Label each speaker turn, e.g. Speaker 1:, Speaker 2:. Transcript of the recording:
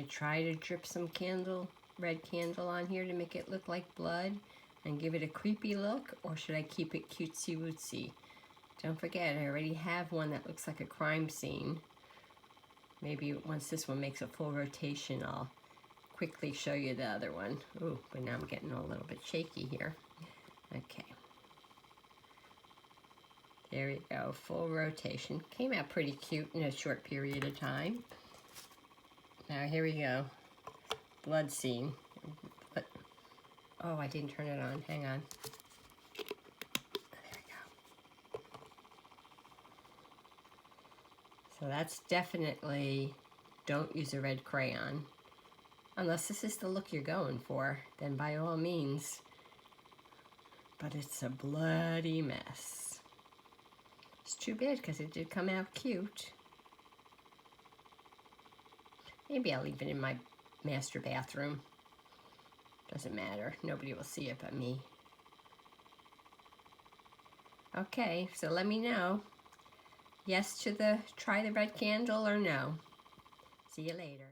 Speaker 1: try to drip some red candle on here to make it look like blood and give it a creepy look, or should I keep it cutesy wootsy? Don't forget, I already have one that looks like a crime scene. Maybe once this one makes a full rotation, I'll quickly show you the other one. Ooh, but now I'm getting a little bit shaky here. Okay. There we go, full rotation. Came out pretty cute in a short period of time. Now here we go. Blood scene. Oh, I didn't turn it on. Hang on. There we go. So that's definitely, don't use a red crayon. Unless this is the look you're going for, then by all means. But it's a bloody mess. It's too bad because it did come out cute. Maybe I'll leave it in my master bathroom. Doesn't matter. Nobody will see it but me. Okay, so let me know. Yes to try the red candle or no. See you later.